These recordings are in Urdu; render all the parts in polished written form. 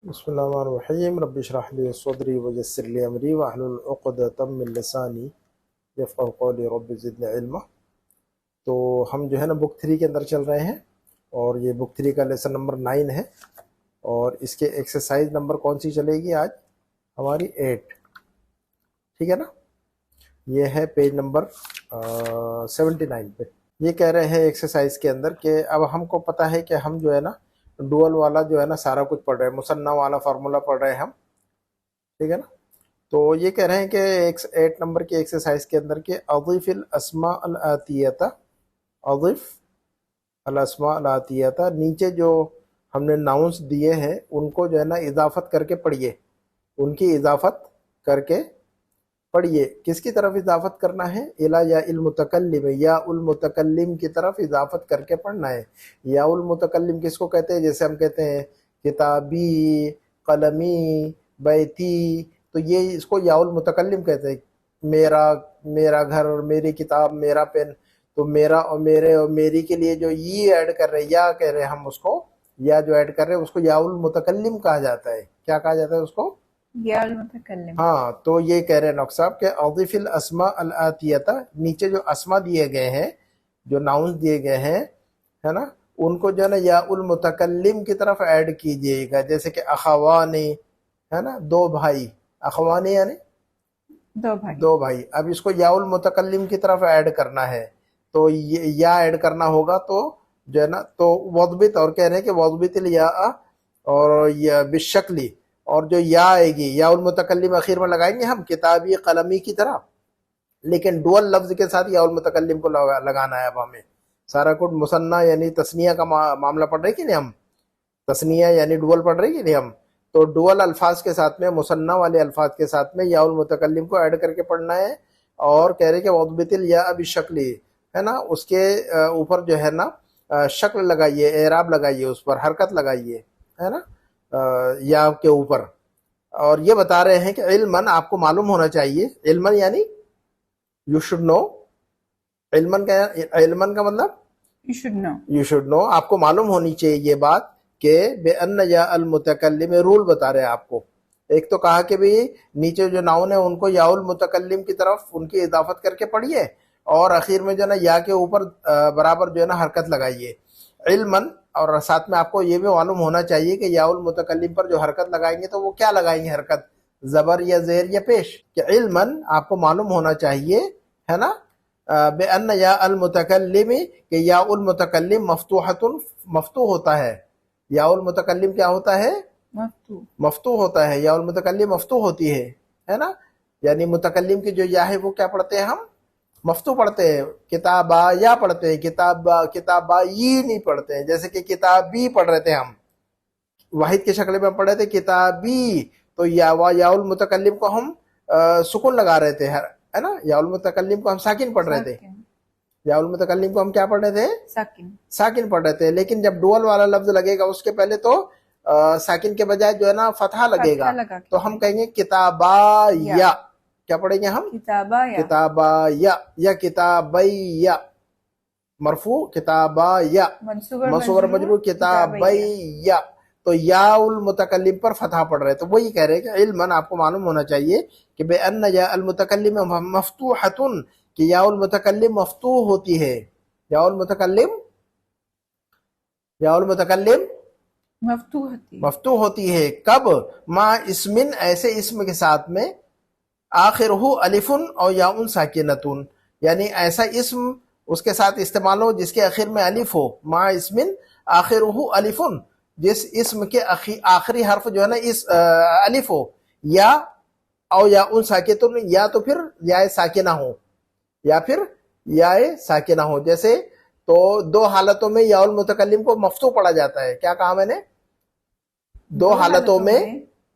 بسم اللہ الرحمن الرحیم رب اشرح لی صدری ویسر لی امری واحلل عقدۃ من لسانی یفقہوا قولی رب زدنی علما۔ تو ہم جو ہے نا بک 3 کے اندر چل رہے ہیں، اور یہ بک 3 کا لیسن نمبر 9 ہے، اور اس کے ایکسرسائز نمبر کون سی چلے گی آج؟ ہماری 8، ٹھیک ہے نا؟ یہ ہے پیج نمبر 79 پہ۔ یہ کہہ رہے ہیں ایکسرسائز کے اندر کہ اب ہم کو پتہ ہے کہ ہم جو ہے نا ڈوئل والا جو ہے نا سارا کچھ پڑھ رہے ہیں، مثنیٰ والا فارمولا پڑھ رہے ہیں ہم، ٹھیک ہے نا؟ تو یہ کہہ رہے ہیں کہ 8 نمبر کی ایکسرسائز کے اندر کہ اضف الاسماء الاتیہ، اضف الاسماء الاتیہ، نیچے جو ہم نے ناؤنس دیے ہیں ان کو جو ہے نا اضافت کر کے پڑھیے، ان کی اضافت کر کے پڑھیے۔ کس کی طرف اضافت کرنا ہے؟ الی یا المتکلم، یا المتکلم کی طرف اضافت کر کے پڑھنا ہے۔ یا المتکلم کس کو کہتے ہیں؟ جیسے ہم کہتے ہیں کتابی، قلمی، بیتی، تو یہ اس کو یا المتکلم کہتے ہیں۔ میرا گھر اور میری کتاب، میرا پین، تو میرا اور میرے اور میری کے لیے جو یہ ایڈ کر رہے ہیں، یا کہہ رہے ہیں ہم اس کو، یا جو ایڈ کر رہے ہیں اس کو یا المتکلم کہا جاتا ہے۔ کیا کہا جاتا ہے اس کو؟ یا المتکلم۔ ہاں، تو یہ کہہ رہے ہیں ڈاکٹر صاحب کہ اضف الاسماء الاتیہ، نیچے جو اسما دیے گئے ہیں، جو ناؤنس دیے گئے ہیں، ہے نا، ان کو جو ہے نا یا المتکلم کی طرف ایڈ کیجئے گا۔ جیسے کہ اخوانی، ہے نا، دو بھائی، اخوانی یعنی دو بھائی۔ اب اس کو یا المتکلم کی طرف ایڈ کرنا ہے، تو یا ایڈ کرنا ہوگا، تو جو ہے نا تو وضبط، اور کہہ رہے ہیں کہ وضبط الیاء، اور یا بالشکلی، اور جو یا آئے گی یا المتکلم اخیر میں لگائیں گے ہم کتابی قلمی کی طرح، لیکن ڈول لفظ کے ساتھ یا المتکلم کو لگانا ہے۔ اب ہمیں سارا کچھ مثنیٰ یعنی تثنیہ کا معاملہ پڑھ رہے کہ نہیں ہم؟ تثنیہ یعنی ڈول پڑھ رہے کہ نہیں ہم؟ تو ڈول الفاظ کے ساتھ میں، مثنیٰ والے الفاظ کے ساتھ میں یا المتکلم کو ایڈ کر کے پڑھنا ہے، اور کہہ رہے کہ وضبط الیاء بالشکلی، ہے نا، اس کے اوپر جو ہے نا شکل لگائیے، اعراب لگائیے، اس پر حرکت لگائیے، ہے نا، یا کے اوپر۔ اور یہ بتا رہے ہیں کہ علماً، آپ کو معلوم ہونا چاہیے، علماً یعنی یو شوڈ نو، علماً کا مطلب یو شوڈ نو، آپ کو معلوم ہونی چاہیے یہ بات کہ بے ان یا المتکلم، رول بتا رہے ہیں آپ کو۔ ایک تو کہا کہ بھی نیچے جو ناؤن ہے ان کو یا المتکلم کی طرف ان کی اضافت کر کے پڑھیے، اور اخیر میں جو ہے نا یا کے اوپر برابر جو ہے نا حرکت لگائیے، علماً۔ اور ساتھ میں آپ کو یہ بھی معلوم ہونا چاہیے کہ یا المتکلم پر جو حرکت لگائیں گے تو وہ کیا لگائیں گے حرکت؟ زبر یا زیر یا پیش؟ کہ علماً آپ کو معلوم ہونا چاہیے، ہے نا، بے ان یا المتکلم، کہ یا المتکلم مفتوحۃ، مفتوح ہوتا ہے۔ یا المتکلم کیا ہوتا ہے؟ مفتوح ہوتا ہے، یا المتکلم مفتوح ہوتی ہے نا، یعنی متکلم کی جو یا ہے وہ کیا پڑھتے ہیں ہم؟ مفتوح پڑھتے ہیں۔ کتابا یا پڑھتے ہیں، کتابا یہ نہیں پڑھتے ہیں، جیسے کہ کتابی پڑھ رہے تھے ہم، واحد کی شکل میں پڑھ رہے تھے کتابی، تو یا المتکلم کو ہم سکون لگا رہے تھے، ہے نا، یا المتکلم کو ہم ساکن پڑھ رہے تھے، یا المتکلم کو ہم کیا پڑھ رہے تھے؟ ساکن پڑھ رہے تھے۔ لیکن جب ڈوئل والا لفظ لگے گا اس کے پہلے تو ساکن کے بجائے جو ہے نا فتحہ لگے گا، تو ہم کہیں گے کتابا یا، کیا پڑھیں گے ہم؟ کتابا یا کتابی، مرفوع کتابا یا، منصوب مجرور کتابی یا، تو یا المتکلم پر فتحہ پڑھ رہے ہیں۔ تو وہی کہہ رہے ہیں کہ علماً آپ کو معلوم ہونا چاہیے کہ بے ان یا المتکلم مفتوحۃ، کہ یا المتکلم مفتوح ہوتی ہے، یا المتکلم مفتوح ہوتی ہے۔ کب؟ ما اسمن، ایسے اسم کے ساتھ میں، آخر ہو الفن اور یا ساکنتون، یعنی ایسا اسم اس کے ساتھ استعمال ہو جس کے آخر میں الف ہو۔ ما اسمن آخر ہو الفن، جس اسم کے آخری حرف جو ہے نا اس الف ہو، یا او یا ساکنتون، یا تو پھر یا ساکنہ ہو، یا پھر یا ساکنہ ہو۔ جیسے تو دو حالتوں میں یا المتکلم کو مفتوح پڑھا جاتا ہے۔ کیا کہا میں نے؟ دو حالتوں میں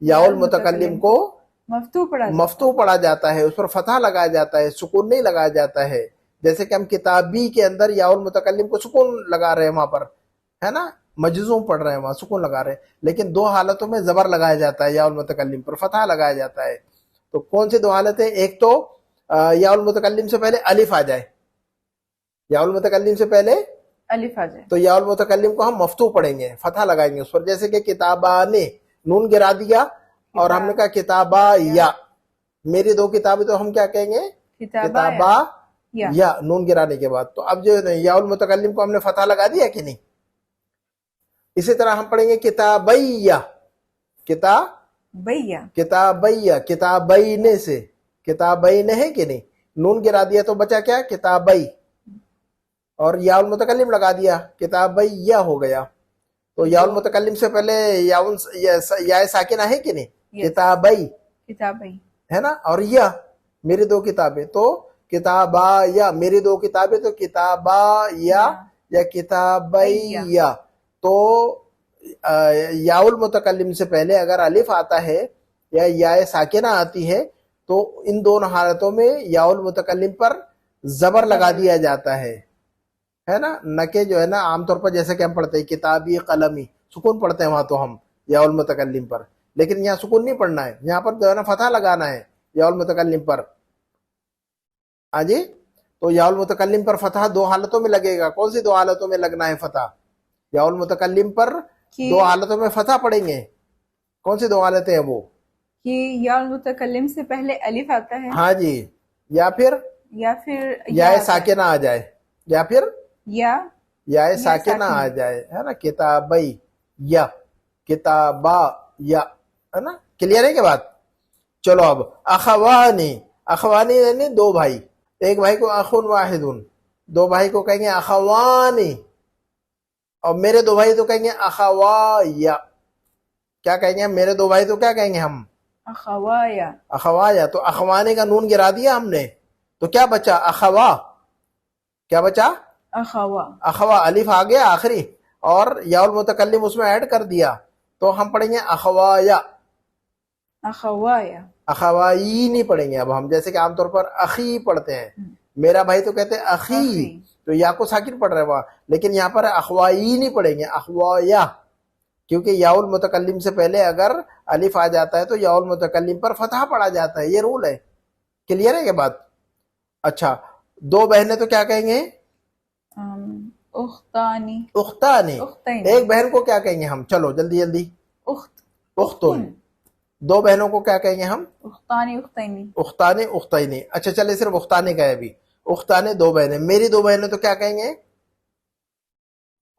یا المتکلم کو مفتوح پڑھا جاتا ہے، اس پر فتحہ لگایا جاتا ہے، سکون نہیں لگایا جاتا ہے۔ جیسے کہ ہم کتابی کے اندر یا المتکلم کو سکون لگا رہے ہیں وہاں پر، ہے نا، مجزوم پڑھ رہے ہیں وہاں، سکون لگا رہے ہیں، لیکن دو حالتوں میں زبر لگایا جاتا ہے، یا المتکلم پر فتحہ لگایا جاتا ہے۔ تو کون سی دو حالتیں؟ ایک تو یا المتکلم سے پہلے الف آ جائے، یا المتکلم سے پہلے الف آ جائے، تو یا المتکلم کو ہم مفتوح پڑھیں گے، فتحہ لگائیں گے اس پر، جیسے کہ کتابانے، نون گرا دیا اور ہم نے کہا کتابا یا، میری دو کتابیں، تو ہم کیا کہیں گے؟ کتابا یا، نون گرانے کے بعد. تو اب جو یا المتکلم کو ہم نے فتح لگا دیا کہ نہیں؟ اسی طرح ہم پڑھیں گے کتابیا، بھیا کتابیا، کتابین سے، کتابین ہے کہ نہیں؟ نون گرا دیا تو بچا کیا؟ کتابی، اور یا المتکلم لگا دیا، کتابیا ہو گیا. تو یا المتکلم سے پہلے یا ساکنہ ہے کہ نہیں؟ کتابی ہے نا، اور یا میری دو کتابیں، تو کتابا یا، میری دو کتابیں تو کتابا یا کتابی یا. تو یا المتکلم سے پہلے اگر الف آتا ہے یا ساکنہ آتی ہے تو ان دونوں حالتوں میں یا المتکلم پر زبر لگا دیا جاتا ہے نا، نہ کہ جو ہے نا عام طور پر جیسے کہ ہم پڑھتے ہیں کتابی قلمی، سکون پڑھتے ہیں وہاں تو ہم یا المتکلم پر، لیکن یہاں سکون نہیں پڑھنا ہے، یہاں پر جو ہے نا فتح لگانا ہے یا المتکلم پر. ہاں جی، تو یا المتکلم پر فتح دو حالتوں میں لگے گا. کون سی دو حالتوں میں لگنا ہے فتح؟ یا المتکلم پر دو حالتوں میں فتح پڑھیں گے. کون سی دو حالتیں ہیں وہ؟ کہ یا المتکلم سے پہلے الف آتا ہے، ہاں جی، یا پھر یا ساکنہ آ جائے، یا پھر یا ساکنہ آ جائے، ہے نا، کتابی یا، کتابا یا، ہے نا. کلیئر ہے کہ بات؟ چلو اب اخوانی، اخوانی یعنی دو بھائی، ایک بھائی کو اخون واحدن، دو بھائی کو کہیں گے اخوانی، اور میرے دو بھائی تو کہیں گے اخوایا. کیا کہیں گے؟ میرے دو بھائی تو کیا کہیں گے ہم؟ اخوایا. اخوایا. تو اخوانے کا نون گرا دیا ہم نے، تو کیا بچا؟ اخوا. کیا بچا؟ اخوا. اخوا، الف آ گیا آخری اور یا المتکلم اس میں ایڈ کر دیا، تو ہم پڑھیں گے اخوایا. اخوایا. اخوائی نہیں پڑھیں گے اب ہم، جیسے کہ عام طور پر اخی پڑھتے ہیں، میرا بھائی تو کہتے ہیں اخی، تو یا کو ساکن پڑھ رہے ہیں وہاں، لیکن یہاں پر اخوائی نہیں پڑھیں گے، اخوایا، کیونکہ یا المتکلم سے پہلے اگر الف آ جاتا ہے تو یا المتکلم پر فتح پڑا جاتا ہے، یہ رول ہے. کلیئر ہے کہ بات؟ اچھا، دو بہنیں تو کیا کہیں گے؟ اختانی. اختانی. ایک بہن کو کیا کہیں گے ہم؟ چلو جلدی جلدی. اختن. دو بہنوں کو کیا کہیں گے ہم؟ اختانی اختینی. اختانی اختینی. اچھا چلے صرف اختانی کا ہے ابھی. اختانے دو بہنیں، میری دو بہنیں تو کیا کہیں گے؟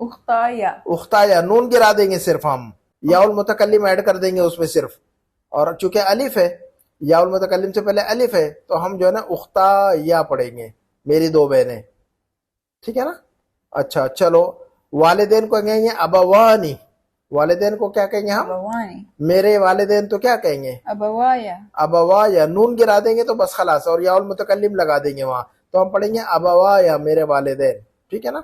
اختایا. اختایا. نون گرا دیں گے صرف ہم، یا المتکلم ایڈ کر دیں گے اس میں صرف، اور چونکہ الف ہے، یا المتکلم سے پہلے الف ہے، تو ہم جو ہے نا اختایا پڑھیں گے، میری دو بہنیں. ٹھیک ہے نا؟ اچھا چلو، والدین کو کہیں گے ابوانی. والدین کو کیا کہیں گے ہم؟ ابوانی. میرے والدین تو کیا کہیں گے؟ ابوایا. ابوایا. نون گرا دیں گے تو بس خلاص، اور یا المتکلم لگا دیں گے وہاں، تو ہم پڑھیں گے ابوایا، میرے والدین. ٹھیک ہے نا؟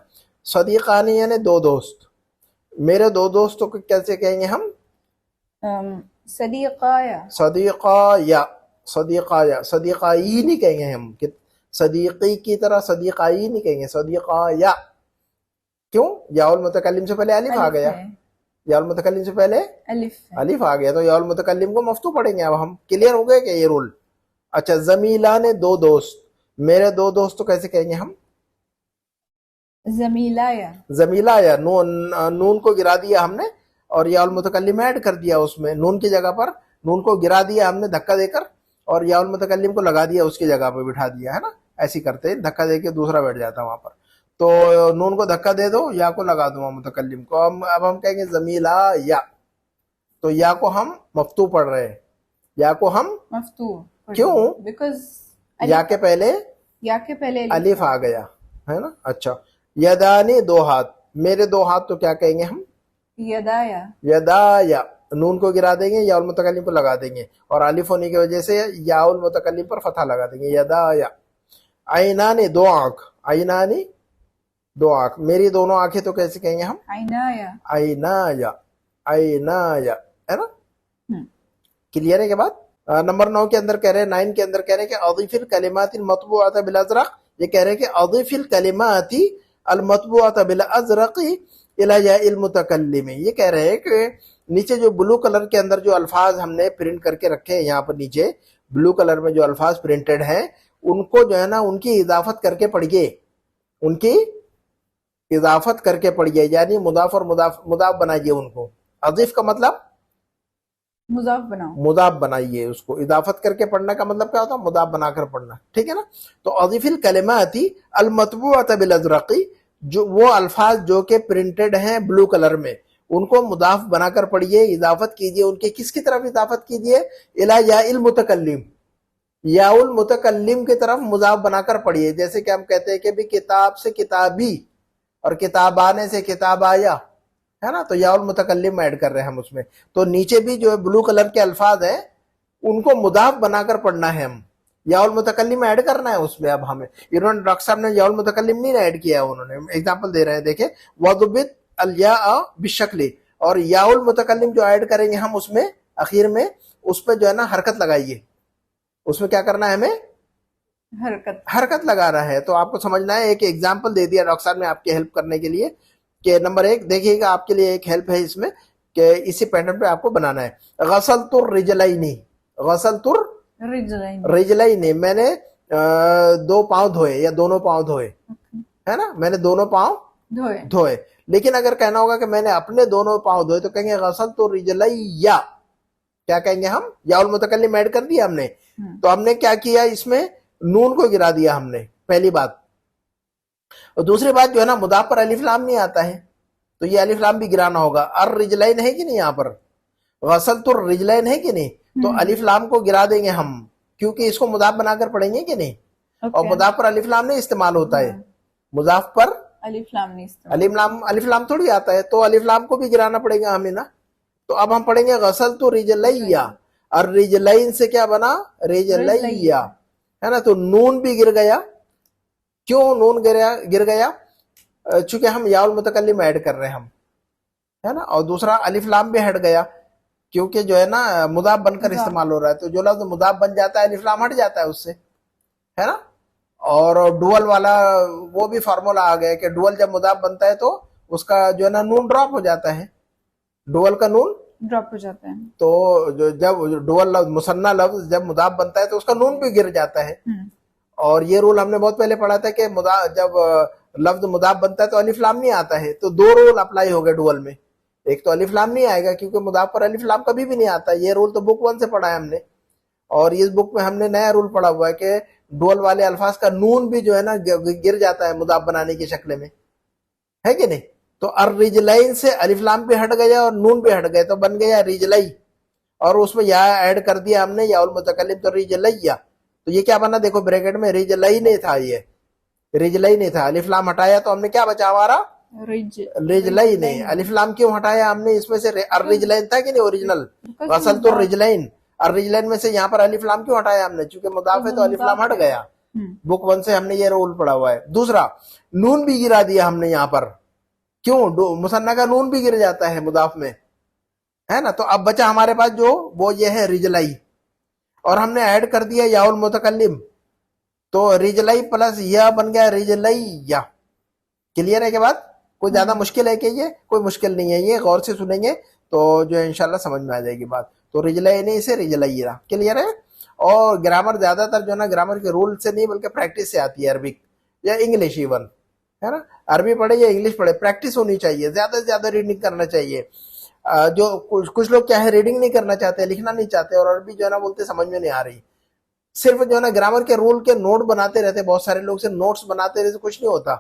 صدیقانی یعنی دو دوست، میرے دو دوستوں کو کیسے کہیں گے ہم؟ صدیقایا. صدیقایا. صدیقایا. صدیقائی نہیں کہیں گے ہم، صدیقی کی طرح صدیقائی نہیں کہیں گے، صدیقایا. کیوں؟ یا المتکلم سے پہلے الف آ گیا، یا المتکلم سے پہلے الف آ گیا، تو یا المتکلم کو مفتوح پڑھیں گے اب ہم. کلیئر ہو گئے کہ یہ رول؟ اچھا، زمیلان دو دوست، میرے دو دوست تو کیسے کہیں گے ہم؟ زمیلایا. زمیلایا. نون کو گرا دیا ہم نے اور یا المتکلم ایڈ کر دیا اس میں، نون کی جگہ پر نون کو گرا دیا ہم نے دھکا دے کر، اور یا المتکلم کو لگا دیا اس کی جگہ پہ بٹھا دیا، ہے نا؟ ایسی کرتے ہیں، دھکا دے کے دوسرا بیٹھ جاتا وہاں پر. تو نون کو دھکا دے دو، یا کو لگا دو متکلم کو. اب ہم کہیں گے زمیلا یا، تو یا کو ہم مفتوح پڑھ رہے ہیں، یا کو ہم مفتوح. کیوں؟ بیکاز یا کے پہلے الف آ گیا، ہے نا؟ اچھا، یدانی دو ہاتھ، میرے دو ہاتھ تو کیا کہیں گے ہم؟ یدایا. یدایا. نون کو گرا دیں گے، یا المتکلم کو لگا دیں گے، اور الف ہونے کی وجہ سے یا المتکلم پر فتح لگا دیں گے، یدایا. عینانی دو آنکھ، عینانی دو آنکھ، میری دونوں آنکھیں تو کیسے کہیں گے ہم؟ عینایا. عینایا. عینایا، ہے نا؟ کلیئر ہے کے بعد؟ نمبر 9 کے اندر کہہ رہے ہیں، 9 کے اندر کہہ رہے ہیں کہ اضیف الکلمات المطبوعۃ بالازرق. یہ کہہ رہے ہیں کہ اضیف الکلمات المطبوعۃ بالازرق الی یا المتکلم. یہ کہہ رہے ہیں کہ نیچے جو بلو کلر کے اندر جو الفاظ ہم نے پرنٹ کر کے رکھے ہیں، یہاں پر نیچے بلو کلر میں جو الفاظ پرنٹڈ ہیں، ان کو جو ہے نا ان کی اضافت کر کے پڑھیے، ان کی اضافت کر کے پڑھیے، یعنی مضاف اور مضاف بنائیے ان کو. اضیف کا مطلب مضاف بناؤ. مضاف بنائیے اس کو. اضافت کر کے پڑھنے کا مطلب کیا ہوتا ہے؟ مضاف بنا کر پڑھنا. ٹھیک ہے نا. تو اضیف الکلمات المطبوعۃ بالازرق، جو وہ الفاظ جو کہ پرنٹڈ ہیں بلو کلر میں، ان کو مضاف بنا کر پڑھیے. اضافت کیجیے ان کے کس کی طرف اضافت کیجیے؟ الی یا المتکلم، یا المتکلم کی طرف مضاف بنا کر پڑھیے. جیسے کہ ہم کہتے ہیں کہ بھی کتاب سے کتابی اور کتابانے سے کتاب آیا ہے نا، تو یا المتکلم ایڈ کر رہے ہیں ہم اس میں. تو نیچے بھی جو بلو کلر کے الفاظ ہیں ان کو مضاف بنا کر پڑھنا ہے. ہم یا المتکلم ایڈ کرنا ہے اس میں. اب ہمیں انہوں نے ڈاکٹر صاحب نے یا المتکلم نہیں ایڈ کیا، انہوں نے ایگزامپل دے رہے ہیں. دیکھیں وضبط الیاء بالشکل، اور یا المتکلم جو ایڈ کریں گے ہم اس میں اخیر میں، اس پہ جو ہے نا حرکت لگائیے. اس میں کیا کرنا ہے؟ ہمیں حرکت لگا رہا ہے. تو آپ کو سمجھنا ہے. ایک ایگزامپل دے دیا ڈاکٹر صاحب نے آپ کی ہیلپ کرنے کے لیے کہ نمبر 1 دیکھیے گا، آپ کے لیے ایک ہیلپ ہے اس میں کہ اسی پیٹرن پہ آپ کو بنانا ہے. غسلت الرجلین، غسلت الرجلین، میں نے 2 پاؤں دھوئے یا دونوں پاؤں دھوئے، ہے نا، میں نے دونوں پاؤں دھوئے. لیکن اگر کہنا ہوگا کہ میں نے اپنے دونوں پاؤں دھوئے تو کہیں گے غسلت الرجلیا. کیا کہیں گے ہم؟ یا المتکلم ایڈ کر دیا ہم نے. تو ہم نے کیا کیا؟ اس میں نون کو گرا دیا ہم نے، پہلی بات. اور دوسری بات جو ہے نا، مضاف پر الف لام نہیں آتا ہے تو یہ الف لام بھی گرانا ہوگا. الرجلین ہے کہ نہیں؟ یہاں پر غسلت الرجلین ہے کہ نہیں؟ تو الف لام کو گرا دیں گے ہم، کیونکہ اس کو مضاف بنا کر پڑھیں گے کہ نہیں. اور مضاف پر الف لام نہیں استعمال ہوتا ہے، مضاف پر الف لام نہیں استعمال، الف لام تھوڑی آتا ہے، تو الف لام کو بھی گرانا پڑے گا ہمیں نا. تو اب ہم پڑھیں گے غسلت رجلیا. الرجلین سے کیا بنا؟ رجلیا، ہے نا. تو نون بھی گر گیا. کیوں نون گر گیا؟ چونکہ ہم یا المتکلم ایڈ کر رہے ہیں ہم، ہے نا. اور دوسرا الف لام بھی ہٹ گیا کیونکہ جو ہے نا مضاف بن کر استعمال ہو رہا ہے. تو جو لفظ مضاف بن جاتا ہے الف لام ہٹ جاتا ہے اس سے، ہے نا. اور ڈوول والا وہ بھی فارمولا آ گیا کہ ڈوول جب مضاف بنتا ہے تو اس کا جو ہے نا نون ڈراپ ہو جاتا ہے. ڈوول کا نون ڈراپ ہو جاتا ہے. تو جب ڈوول لفظ مثنیٰ لفظ جب مضاف بنتا ہے تو اس کا نون بھی گر جاتا ہے. اور یہ رول ہم نے بہت پہلے پڑھا تھا کہ جب لفظ مضاف بنتا ہے تو الف لام نہیں آتا ہے. تو 2 رول اپلائی ہو گئے ڈوول میں. ایک تو الف لام نہیں آئے گا کیونکہ مضاف پر الف لام کبھی بھی نہیں آتا. یہ رول تو بک 1 سے پڑھا ہے ہم نے. اور اس بک میں ہم نے نیا رول پڑھا ہوا ہے کہ ڈوول والے الفاظ کا نون بھی جو ہے نا گر جاتا ہے مضاف بنانے کی شکل میں، ہے کہ نہیں. تو الرجلین سے الف لام بھی ہٹ گیا اور نون بھی ہٹ گئے تو بن گیا رجلی. اور اس میں یا ایڈ کر دیا ہم نے یا المتکلم تو رجلیہ. تو یہ کیا بنا؟ دیکھو بریکٹ میں رجلی نہیں تھا، یہ رجلی نہیں تھا. الف لام ہٹایا تو ہم نے کیا بچا ہمارا؟ رجلی نہیں. الف لام کیوں ہٹایا ہم نے؟ اس میں سے الرجلین تھا کہ نہیں اوریجنل؟ غسلت الرجلین. الرجلین میں سے یہاں پر الف لام کیوں ہٹایا ہم نے؟ چونکہ مضاف ہے تو الف لام ہٹ گیا. بک 1 سے ہم نے یہ رول پڑھا ہوا ہے. دوسرا نون بھی گرا دیا ہم نے یہاں پر. کیوں؟ مثنیٰ کا نون بھی گر جاتا ہے مضاف میں، ہے نا. تو اب بچا ہمارے پاس جو وہ یہ ہے رجلائی، اور ہم نے ایڈ کر دیا یا المتکلم. تو رجلائی پلس یا بن گیا رجلیہ. کلیئر ہے کہ بات؟ کوئی زیادہ مشکل ہے کہ یہ؟ کوئی مشکل نہیں ہے. یہ غور سے سنیں گے تو جو ہے انشاءاللہ سمجھ میں آ جائے گی بات. تو رجلائی نہیں سے رجلیہ. کلیئر ہے. اور گرامر زیادہ تر جو ہے نا گرامر کے رول سے نہیں بلکہ پریکٹس سے آتی ہے، عربک یا انگلش ایون، ہے نا. عربی پڑھے یا انگلش پڑھے، پریکٹس ہونی چاہیے. زیادہ سے زیادہ ریڈنگ کرنا چاہیے. جو کچھ لوگ کیا ہے ریڈنگ نہیں کرنا چاہتے، لکھنا نہیں چاہتے، اور عربی جو ہے نا بولتے سمجھ میں نہیں آ رہی. صرف جو ہے نا گرامر کے رول کے نوٹ بناتے رہتے. بہت سارے لوگ سے نوٹس بناتے رہتے، کچھ نہیں ہوتا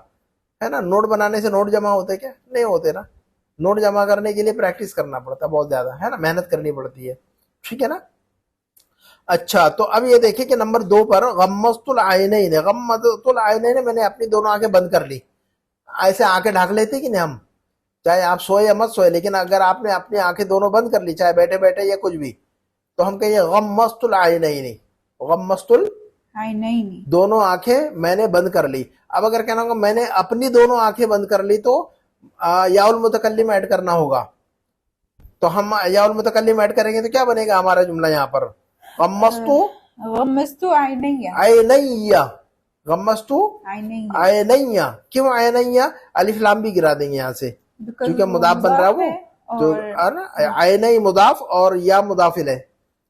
ہے نا. نوٹ بنانے سے نوٹ جمع ہوتے کیا؟ نہیں ہوتے نا. نوٹ جمع کرنے کے لیے پریکٹس کرنا پڑتا ہے بہت زیادہ، ہے نا. محنت کرنی پڑتی ہے. ٹھیک ہے نا. اچھا تو اب یہ دیکھیں کہ نمبر 2 پر غمضت العینین. غمضت العینین میں نے اپنی دونوں آنکھیں بند کر لی. ایسے آنکھیں ڈھانک لیتے کہ نہیں ہم، چاہے آپ سوئے یا مت سوئے، لیکن اگر آپ نے اپنی آنکھیں دونوں بند کر لی چاہے بیٹھے بیٹھے یا کچھ بھی، تو ہم کہیں غمضت العینین. غمضت عینین، دونوں آنکھیں میں نے بند کر لی. اب اگر کہنا ہوگا میں نے اپنی دونوں آنکھیں بند کر لی تو یا المتکلم ایڈ کرنا ہوگا. تو ہم یا المتکلم ایڈ کریں گے تو کیا بنے گا ہمارا جملہ یہاں پر؟ غمضت عینیہ. عینیہ. غمضت عینیہ، عینیہ. کیوں عینیہ؟ الف لام بھی گرا دیں گے یہاں سے کیونکہ مضاف بن رہا ہے وہ. تو عینی مضاف اور یا مضاف الیہ.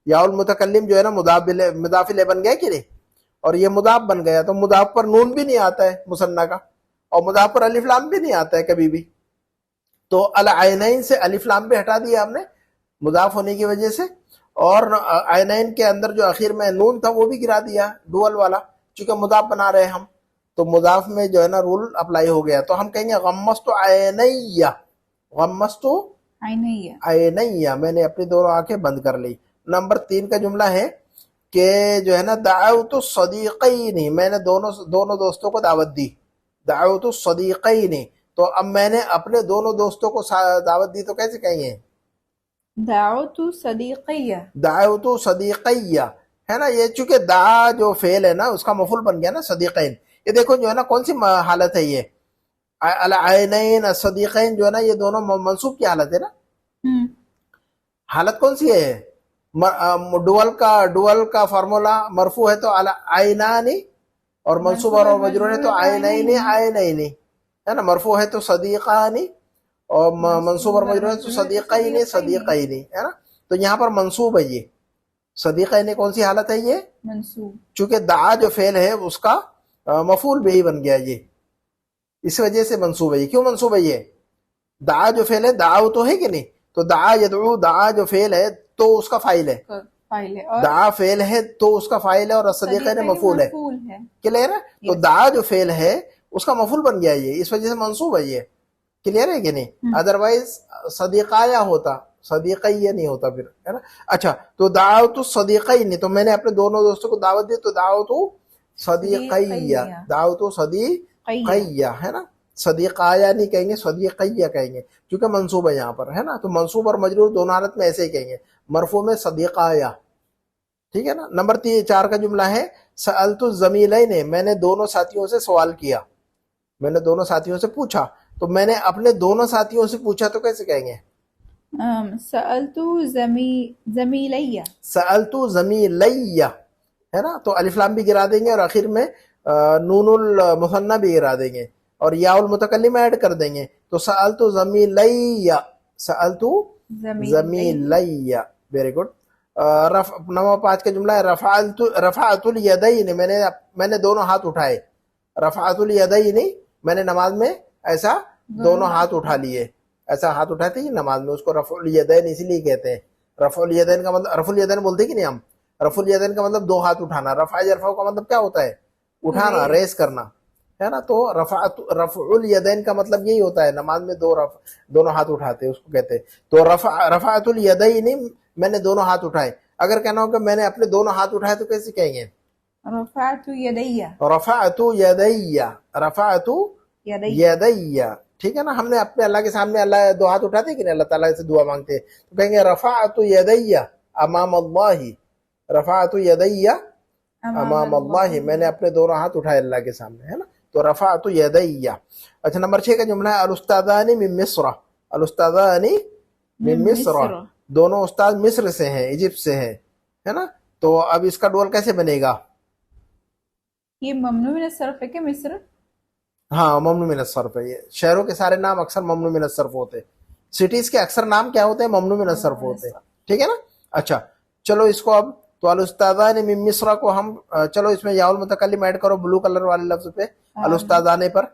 یا المتکلم جو ہے نا مضاف الیہ بن گیا کہ نہیں، اور یہ مضاف بن گیا. تو مضاف پر نون بھی نہیں آتا ہے مثنیٰ کا، اور مضاف پر الف لام بھی نہیں آتا ہے کبھی بھی. تو العینین سے الف لام بھی ہٹا دیا ہم نے مضاف ہونے کی وجہ سے. اور عینین کے اندر جو آخر میں نون تھا وہ بھی گرا دیا ڈوول والا، چونکہ مضاف بنا رہے ہیں ہم، تو مضاف میں جو ہے نا رول اپلائی ہو گیا، تو ہم کہیں گے غمست عینیہ، غمست عینیہ. عینیہ، میں نے اپنی دونوں آنکھیں بند کر لی۔ نمبر 3 کا جملہ ہے کہ جو ہے نا دعوت الصدیقین، میں نے دونوں دوستوں کو دعوت دی، دعوت الصدیقین، تو اب میں نے اپنے دونوں دوستوں کو دعوت دی، تو کیسے کہیں گے؟ دعوت صدیقیہ. دعوت صدیقیہ ہے نا، یہ چونکہ دعا جو فعل ہے نا اس کا مفعول بن گیا نا صدیقین۔ یہ دیکھو جو ہے نا کون سی حالت ہے، یہ العینین الصدیقین جو ہے نا یہ دونوں منصوب کی حالت ہے نا، حالت کون سی ہے؟ ڈول کا فارمولا مرفوع ہے تو عینانی، اور منصوب اور مجرور ہے تو عینین عینین، ہے نا، مرفوع ہے تو صدیقانی، اور منصوب اور مجرور ہے تو صدیقین صدیقین، ہے نا، تو یہاں پر منصوب ہے یہ صدیقین، کون سی حالت ہے یہ؟ منصوب. چونکہ دعا جو فعل ہے اس کا مفعول بھی بن گیا یہ، اس وجہ سے منصوب ہے یہ۔ کیوں منصوب ہے یہ؟ دعا جو فعل ہے، دعا تو ہے کہ نہیں، تو دعا یدعو، دعا جو فعل ہے تو اس کا فاعل ہے، فاعل ہے، اور دعا فعل ہے تو اس کا فائل ہے، اور صدیقین مفعول ہے، کلیئر ہے؟ تو دعا جو فعل ہے اس کا مفعول بن گیا یہ، اس وجہ سے منصوب ہے یہ، کلیئر ہے کہ نہیں؟ ادروائز صدیقیہ ہوتا، صدیقیہ نہیں ہوتا پھر، ہے نا۔ اچھا، تو دعوت الصدیقین، تو میں نے اپنے دونوں دوستوں کو دعوت دی، تو دعوت صدیقیہ، دعوت صدیقیہ، ہے نا، صدیقیہ نہیں کہیں گے، صدیقیہ کہیں گے، کیونکہ منصوب ہے یہاں پر، ہے نا، تو منصوب اور مجرور دونوں حالت میں ایسے ہی کہیں گے، مرفوع میں صدیقیہ، ٹھیک ہے نا۔ نمبر 4 کا جملہ ہے سألت الزمیلین، میں نے دونوں ساتھیوں سے سوال کیا، میں نے دونوں ساتھیوں سے پوچھا، تو میں نے اپنے دونوں ساتھیوں سے پوچھا تو کیسے کہیں گے؟ سألت زمیلیہ. سألت زمیلیہ، ہے نا، تو الف لام بھی گرا دیں گے، اور آخر میں نون المثنی بھی گرا دیں گے، اور یا المتکلم ایڈ کر دیں گے، تو سألت زمیلیہ، سألت زمیلیہ، ویری گڈ۔ نمبر 5 کا جملہ ہے رفعت الیدین، میں نے دونوں ہاتھ اٹھائے، رفعت الیدین، میں نے نماز میں ایسا دونوں ہاتھ اٹھا لیے، ایسا ہاتھ اٹھاتے ہیں نماز میں، اس کو رفع الیدین اسی لیے کہتے ہیں۔ رفع الیدین کا مطلب، رفع الیدین بولتے کہ نہیں ہم، رفع الیدین کا مطلب 2 ہاتھ اٹھانا، رفع یرفع کا مطلب کیا ہوتا ہے؟ اٹھانا، ریس کرنا، ہے نا، تو رفع الیدین کا مطلب یہی ہوتا ہے، نماز میں دونوں ہاتھ اٹھاتے ہیں، اس کو کہتے ہیں۔ تو رفعت الیدین، میں نے دونوں ہاتھ اٹھائے۔ اگر کہنا ہو کہ میں نے اپنے دونوں ہاتھ اٹھائے تو کیسے کہیں گے؟ رفعت یدیہ. رفعت یدیہ، رفعت یدیہ، ٹھیک ہے نا۔ ہم نے اپنے اللہ کے سامنے اللہ 2 ہاتھ اٹھاتے کہ نہیں، اللہ تعالیٰ سے دعا مانگتے ہیں، تو کہیں گے رفعت یدیہ امام اللہ، رفعت یدیہ امام اللہ، میں نے اپنے دونوں ہاتھ اٹھائے اللہ کے سامنے، ہے نا، تو رفعت یدیہ۔ اچھا، نمبر 6 کا جملہ ہے الاستاذان من مصر، الاستاذان من مصر، دونوں استاد مصر سے ہیں، ایجپٹ سے ہیں، ہے نا، تو اب اس کا ڈول کیسے بنے گا؟ یہ ممنوع من الصرف ہے کہ مصر؟ ہاں، ممنوع من الصرف ہے، یہ شہروں کے سارے نام اکثر ممنوع من الصرف ہوتے ہیں، سٹیز کے اکثر نام کیا ہوتے ہیں؟ ممنوع من الصرف ہوتے ہیں، ٹھیک ہے نا۔ اچھا چلو، اس کو اب تو الاستاذان من مصر کو ہم، چلو اس میں یا المتکلم ایڈ کرو بلو کلر والے لفظ پہ، الاستاذان پر،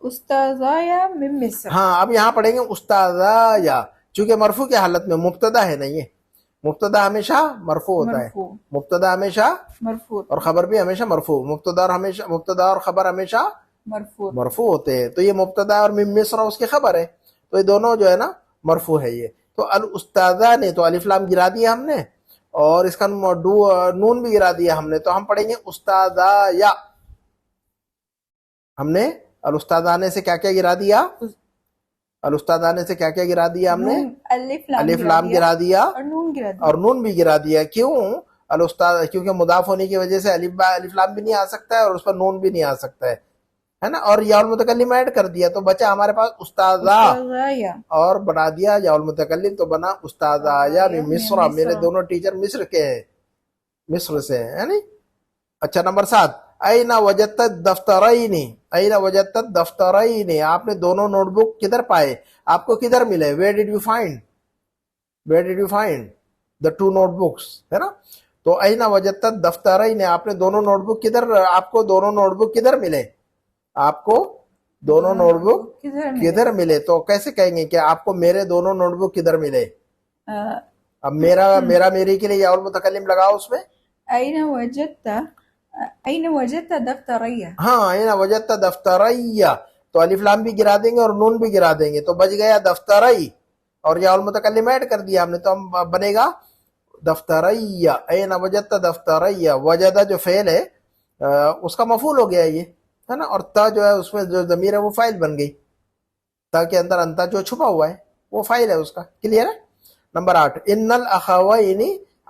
استاذایا من مصر. ہاں، اب یہاں پڑھیں گے استاذایا، چونکہ مرفوع کی حالت میں مبتدا ہے نہیں ہے، مبتدا ہمیشہ مرفوع ہوتا ہے، مبتدا ہمیشہ مرفوع اور خبر بھی ہمیشہ مرفوع، مبتدا اور خبر ہمیشہ مرفوع ہوتے ہیں، تو یہ مبتدا اور من مصر اس کی خبر ہے، تو یہ دونوں جو ہے نا مرفوع ہے یہ۔ تو الاستاذان نے تو الف لام گرا دیا ہم نے، اور اس کا نون بھی گرا دیا ہم نے، تو ہم پڑھیں گے استاذایا، ہم نے الاستاذانے سے کیا کیا گرا دیا؟ الاستاذانے سے کیا کیا گرا دیا ہم نے؟ الف لام گرا دیا اور نون بھی گرا دیا۔ کیوں؟ کیونکہ مضاف ہونے کی وجہ سے الف لام بھی نہیں آ سکتا ہے، اور اس پر نون بھی نہیں آ سکتا ہے نا، اور یا المتکلم ایڈ کر دیا، تو بچا ہمارے پاس استاذا، اور بنا دیا یا المتکلم، تو بنا استاذایا من مصر، میرے دونوں ٹیچر مصر کے ہیں، مصر سے ہیں، ہے نا۔ اچھا، نمبر 7 این وجدت الدفترین، این وجدت الدفترین، آپ نے دونوں نوٹ بک کدھر پائے؟ آپ کو کدھر ملے؟ where did you find the 2 notebooks, ہے نا، تو این وجدت الدفترین، آپ نے دونوں نوٹ بک کدھر، آپ کو دونوں نوٹ بک کدھر ملے؟ آپ کو دونوں نوٹ بک کدھر ملے؟ تو کیسے کہیں گے کہ آپ کو میرے دونوں نوٹ بک کدھر ملے؟ اب میرا میری کے لیے یا المتکلم لگاؤ اس میں. أين وجدت دفترية؟ ہاں اینا وجدت دفتریا، تو الف لام بھی گرا دیں گے اور نون بھی گرا دیں گے تو بچ گیا دفترئی، اور یا المتکلم ایڈ کر دیا ہم نے تو ہم بنے گا دفتریا. اینا وجدت دفتریا، وجدہ جو فعل ہے اس کا مفعول ہو گیا یہ ہے نا، اور تا جو ہے اس میں جو ضمیر ہے وہ فاعل بن گئی. تا کے اندر انتا جو چھپا ہوا ہے وہ فاعل ہے اس کا. کلیئر ہے؟ نمبر 8 ان الاخوین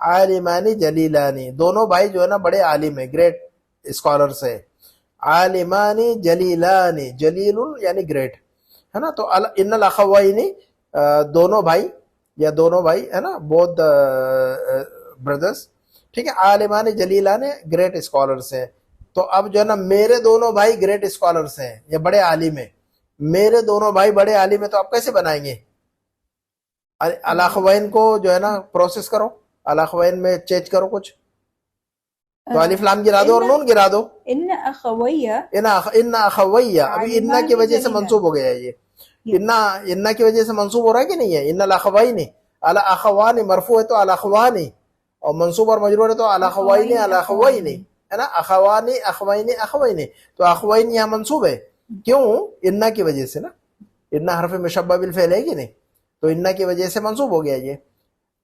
عالمان جلیلان، دونوں بھائی جو ہے نا بڑے عالم ہیں، گریٹ اسکالرس ہیں. عالمان جلیلان، جلیل یعنی گریٹ ہے نا. تو ان الاخوین دونوں بھائی یا دونوں بھائی ہے نا، بہت بردرس، ٹھیک ہے. عالمان جلیلان گریٹ اسکالرس ہیں. تو اب جو ہے نا میرے دونوں بھائی گریٹ اسکالرس ہیں یا بڑے عالم ہیں، میرے دونوں بھائی بڑے عالم ہیں، تو آپ کیسے بنائیں گے؟ الاخوین کو جو ہے نا پروسیس کرو، الاخوین میں چینج کرو کچھ، تو الف لام گرا دو اور نون گرا دو. إن أخوية ان اخویہ، ابھی انا کی وجہ سے منصوب ہو گیا ہے یہ. انا کی وجہ سے منصوب ہو رہا ہے کہ نہیں ہے؟ ان الاخوین، الاخوان مرفوع ہے تو الاخوان، اور منصوب اور مجرور ہے تو الاخوین الاخوین ہے نا. اخوان اخوین اخوین، تو اخوین یہاں منصوب ہے کیوں؟ انا کی وجہ سے نا. انا حرف مشبہ بالفعل ہے کہ نہیں؟ تو انا کی وجہ سے منصوب ہو گیا یہ.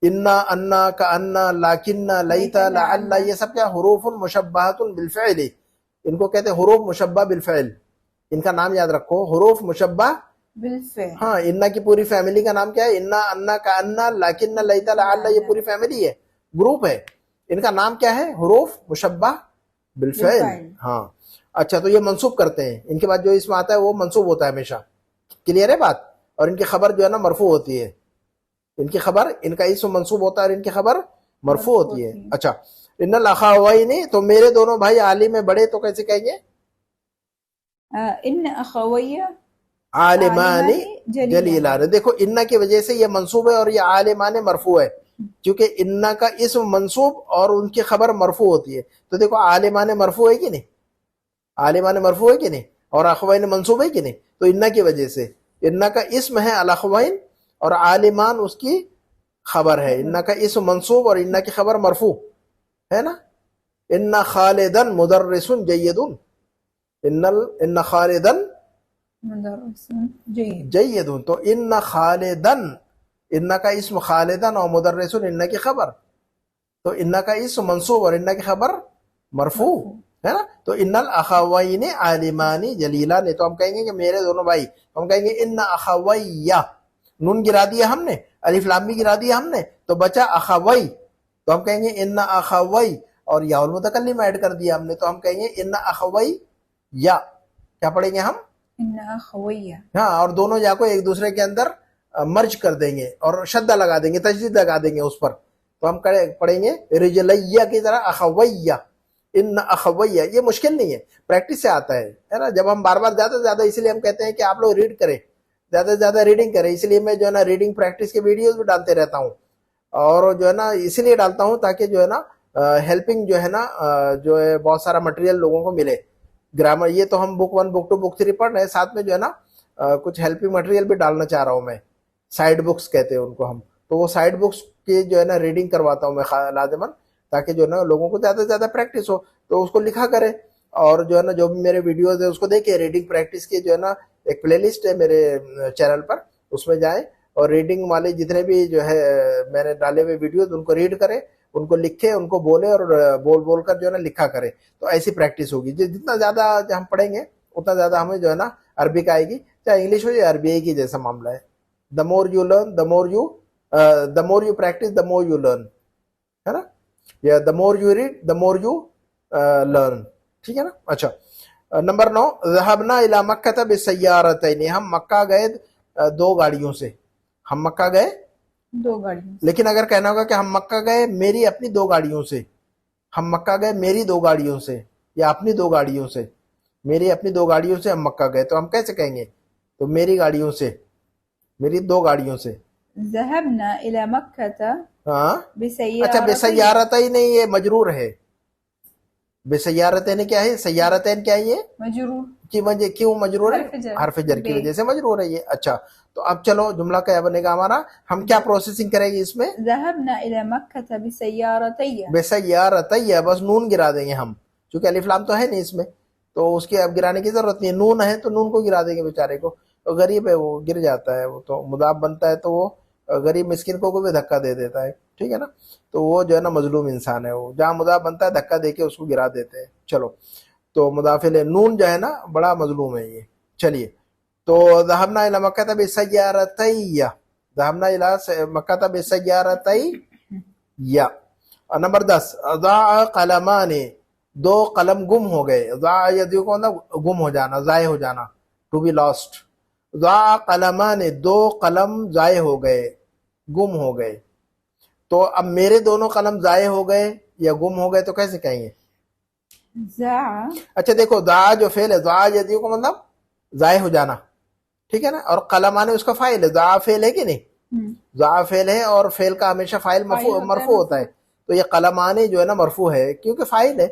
انا، انا، کانا، لاکننا، لیتا، لعل، یہ سب کیا حروف مشبہۃ بالفعل، ان کو کہتے ہیں حروف مشبہ بالفعل. ان کا نام یاد رکھو، حروف مشبہ بالفعل. ہاں. انا کی پوری فیملی کا نام کیا ہے؟ انا، انا، کانا، لاکننا، لیتا، لعل، یہ پوری فیملی ہے، گروپ ہے. ان کا نام کیا ہے؟ حروف مشبہ بالفعل. ہاں اچھا، تو یہ منصوب کرتے ہیں، ان کے بعد جو اسم آتا ہے وہ منصوب ہوتا ہے ہمیشہ. کلیئر ہے بات؟ اور ان کی خبر جو ہے نا مرفوع ہوتی ہے. ان کی خبر، ان کا اسم منصوب ہوتا ہے اور ان کی خبر مرفوع ہوتی ہے. اچھا، ان الاخوین، تو میرے دونوں بھائی عالم بڑے، تو کیسے کہیں گے؟ إن أخوية عالمان جلیلان. دیکھو انا کی وجہ سے یہ منصوب ہے اور یہ عالمان مرفوع ہے، کیونکہ انا کا اسم منصوب اور ان کی خبر مرفوع ہوتی ہے. تو دیکھو عالمان مرفوع ہے کہ نہیں؟ عالمان مرفوع ہے کہ نہیں؟ اور اخوین منصوب ہے کہ نہیں؟ تو انا کی وجہ سے انا کا اسم ہے الاخوین اور عالمان اس کی خبر ہے. انا کا اسم منصوب اور انا کی خبر مرفوع ہے نا. ان خالدن مدرس جید، ان خالدن مدرس جيد. جید، تو ان خالدن، ان کا اسم خالدن اور مدرس ان کی خبر، تو ان کا اسم منصوب اور ان کی خبر مرفوع ہے نا. تو ان الاخوین عالمان جلیلان، تو ہم کہیں گے کہ میرے دونوں بھائی، ہم کہیں گے ان اخویہ، نون گرا دیا ہم نے، الف لام بھی گرا دیا ہم نے، تو بچا اخوی، تو ہم کہیں گے ان اخوی، اور یا المتکلم ایڈ کر دیا ہم نے، تو ہم کہیں گے ان اخوی یا. کیا پڑھیں گے ہم؟ إن أخوية. ہاں، اور دونوں یا کو ایک دوسرے کے اندر مرج کر دیں گے اور شدہ لگا دیں گے، تشدید لگا دیں گے اس پر. تو ہم پڑھیں گے رجلیہ کی طرح اخویہ، ان اخویہ. یہ مشکل نہیں ہے، پریکٹس سے آتا ہے نا. جب ہم بار بار زیادہ سے زیادہ، اسی لیے ہم کہتے ہیں کہ آپ لوگ ریڈ کریں، زیادہ سے زیادہ ریڈنگ کریں. اس لیے میں جو ہے نا ریڈنگ پریکٹس کے ویڈیوز بھی ڈالتے رہتا ہوں، اور جو ہے نا اسی لیے ڈالتا ہوں تاکہ جو ہے نا ہیلپنگ جو ہے نا جو ہے بہت سارا مٹیریل لوگوں کو ملے. گرامر یہ تو ہم بک 1 بک 2 بک 3 پڑھ رہے ہیں، ساتھ میں جو ہے نا کچھ ہیلپنگ مٹیریل بھی ڈالنا چاہ رہا ہوں میں. سائڈ بکس کہتے ہیں ان کو ہم، تو وہ سائڈ بکس کی جو ہے نا ریڈنگ کرواتا ہوں میں لازماً، تاکہ جو ہے نا لوگوں کو زیادہ سے زیادہ پریکٹس ہو. تو اس کو لکھا کرے، اور جو ہے نا جو بھی میرے ویڈیوز ہیں اس کو دیکھیں. ریڈنگ پریکٹس کی جو ہے نا ایک پلے لسٹ ہے میرے چینل پر، اس میں جائیں اور ریڈنگ والے جتنے بھی جو ہے میں نے ڈالے ہوئے ویڈیوز ان کو ریڈ کریں، ان کو لکھیں، ان کو بولے اور بول بول کر جو ہے نا لکھا کرے. تو ایسی پریکٹس ہوگی. جتنا زیادہ ہم پڑھیں گے اتنا زیادہ ہمیں جو ہے نا عربک آئے گی، چاہے انگلش ہو یا عربی، ایک ہی جیسا معاملہ ہے. The more you learn, the more you practice, the more you learn, ہے نا. یا the more you read, the more you learn. ٹھیک ہے نا. اچھا، نمبر 9 ذهبنا الى مکہ بالسیارتین، ہم مکہ گئے 2 گاڑیوں سے. ہم مکہ گئے 2 گاڑیوں. لیکن اگر کہنا ہوگا کہ ہم مکہ گئے میری اپنی 2 گاڑیوں سے، ہم مکہ گئے میری 2 گاڑیوں سے یا اپنی 2 گاڑیوں سے، میری اپنی 2 گاڑیوں سے ہم مکہ گئے، تو ہم کیسے کہیں گے؟ تو میری گاڑیوں سے، میری 2 گاڑیوں سے. ذهبنا إلى مكة ہاں بسيارتين. اچھا، بے سیارتین نہیں، یہ مجرور ہے. بے سیارتین کیا ہے؟ سیارتین کیا ہے؟ یہ مجرور. کی وجہ کیوں مجرور ہے؟ حرف جر حرف جر کی بے وجہ سے مجرور ہے یہ. اچھا تو اب چلو جملہ کیا بنے گا ہمارا, ہم کیا پروسیسنگ کریں گے اس میں؟ ذهبنا إلى مكة بسيارتي. بسیارتیہ, بس نون گرا دیں گے ہم, چونکہ الف لام تو ہے نہیں اس میں, تو اس کی اب گرانے کی ضرورت نہیں ہے. نون ہے تو نون کو گرا دیں گے بیچارے کو, تو غریب ہے وہ گر جاتا ہے, وہ تو مضاف بنتا ہے تو وہ غریب مسکین کو کوئی بھی دھکا دے دیتا ہے, ٹھیک ہے نا, تو وہ جو ہے نا مظلوم انسان ہے, وہ جہاں مضاف بنتا ہے دھکا دے کے اس کو گرا دیتے ہیں. چلو تو مضاف الیہ نون جو ہے نا بڑا مظلوم ہے یہ. چلیے تو ذهبنا الى مکہ بسیارتی, ذهبنا الى مکہ بسیارتی. یا نمبر 10, ضاع قلمان, دو قلم گم ہو گئے. ضاع یدیو کو گم ہو جانا, ضائع ہو جانا, ٹو بی لاسٹ. ضاع قلمان, دو قلم ضائع ہو گئے, گم ہو گئے. تو اب میرے دونوں قلم ضائع ہو گئے یا گم ہو گئے تو کیسے کہیں گے؟ ضاع. اچھا دیکھو ضاع جو فعل ہے, ضاع یدیو کو مطلب ضائع ہو جانا, ٹھیک ہے نا, اور قلمان اس کا فاعل ہے. ضاع فعل ہے کہ نہیں؟ ضاع فعل ہے اور فعل کا ہمیشہ فاعل مرفوع ہوتا ہے, تو یہ قلمانے جو ہے نا مرفوع ہے کیونکہ فاعل ہے.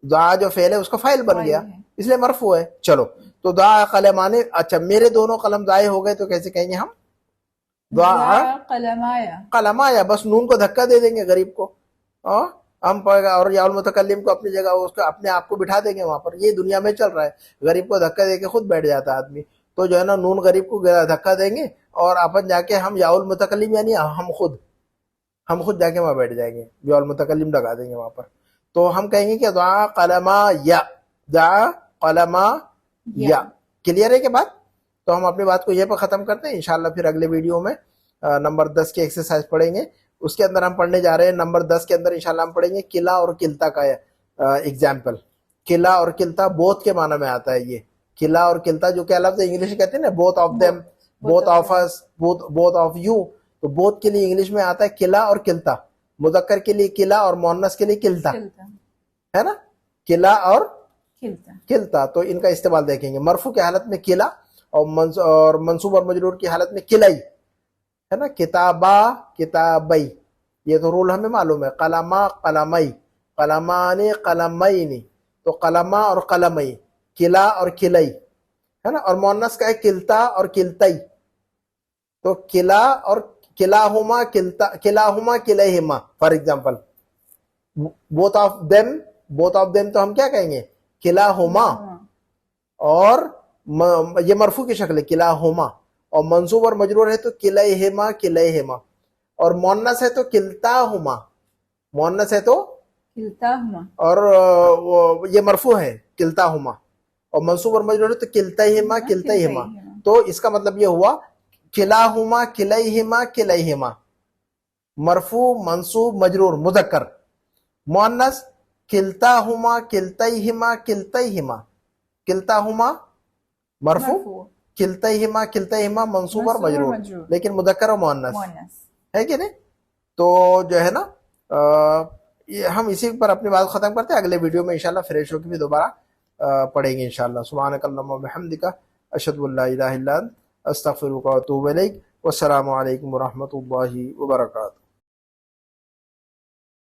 ضاع جو فعل ہے اس کا فاعل بن گیا, اس لیے مرفوع ہے. چلو تو ضاع قلمانے, اچھا میرے دونوں قلم ضائع ہو گئے تو کیسے کہیں گے ہم؟ ضاع قلمایا. قلمایا, بس نون کو دھکا دے دیں گے غریب کو, ہم اور یا المتکلم کو اپنی جگہ اس کو اپنے آپ کو بٹھا دیں گے وہاں پر. یہ دنیا میں چل رہا ہے, غریب کو دھکا دے کے خود بیٹھ جاتا ہے آدمی, تو جو ہے نا نون غریب کو دھکا دیں گے اور اپن جا کے ہم یا المتکلم یعنی ہم خود جا کے وہاں بیٹھ جائیں گے, یا المتکلم لگا دیں گے وہاں پر. تو ہم کہیں گے کہ ضاع قلما یا, ضاع قلما یا. کلیئر ہے کہ بات؟ تو ہم اپنی بات کو یہ پر ختم کرتے ہیں. انشاءاللہ پھر اگلے ویڈیو میں نمبر 10 کی ایکسرسائز پڑھیں گے. اس کے اندر ہم پڑھنے جا رہے ہیں نمبر 10 کے اندر انشاءاللہ ہم پڑھیں گے قلعہ اور کلتا کا ایگزامپل. قلعہ اور کلتا بوتھ کے معنی میں آتا ہے. یہ قلعہ اور کلتا جو کہ لفظ انگلش میں کہتے ہیں نا, both of them, both of us, both of you, تو بوتھ کے لیے انگلش میں آتا ہے قلعہ اور کلتا. مذکر کے لیے قلعہ اور مؤنث کے لیے کلتا, ہے نا, قلعہ اور کلتا. تو ان کا استعمال دیکھیں گے. مرفوع کی حالت میں قلعہ اور منصوب اور مجرور کی حالت میں قلعی, ہے نا. کتابہ کتابی, یہ تو رول ہمیں معلوم ہے. قلما قلمئی, قلمان قلمین, تو قلما اور قلمئی, قلعہ اور قلعی, ہے نا. اور مؤنث کا ہے کلتا اور کلتئی, تو قلعہ اور کلاہما کلتا, کلاہما کلیہما. For example both of them تو ہم کیا کہیں گے؟ کلاہما. اور یہ مرفوع کی شکل ہے کلاہما, اور منصوب اور مجرور ہے تو کلیہما کلیہما, اور مؤنث ہے تو کلتاہما, مؤنث ہے تو کلتاہما, اور یہ مرفوع ہے کلتاہما, اور منصوب اور مجرور ہے تو کلتیہما کلتیہما. تو اس کا مطلب یہ ہوا کلاہما کلیہما کلیہما, مرفوع منصوب مجرور مذکر. مؤنث کلتاہما کلتیہما کلتیہما, کلتاہما مرفوع, کلتیہما کلتیہما منصوب اور مجرور, لیکن مذکر اور مؤنث ہے کہ نہیں. تو جو ہے نا ہم اسی پر اپنی بات ختم کرتے ہیں. اگلے ویڈیو میں انشاءاللہ فریش ہو کے بھی دوبارہ پڑھیں گے انشاءاللہ. سبحانک اللہم و بحمدک, اشہد ان لا الہ الا انت, استغفرک و اتوب الیک. والسلام علیکم ورحمۃ اللہ وبرکاتہ.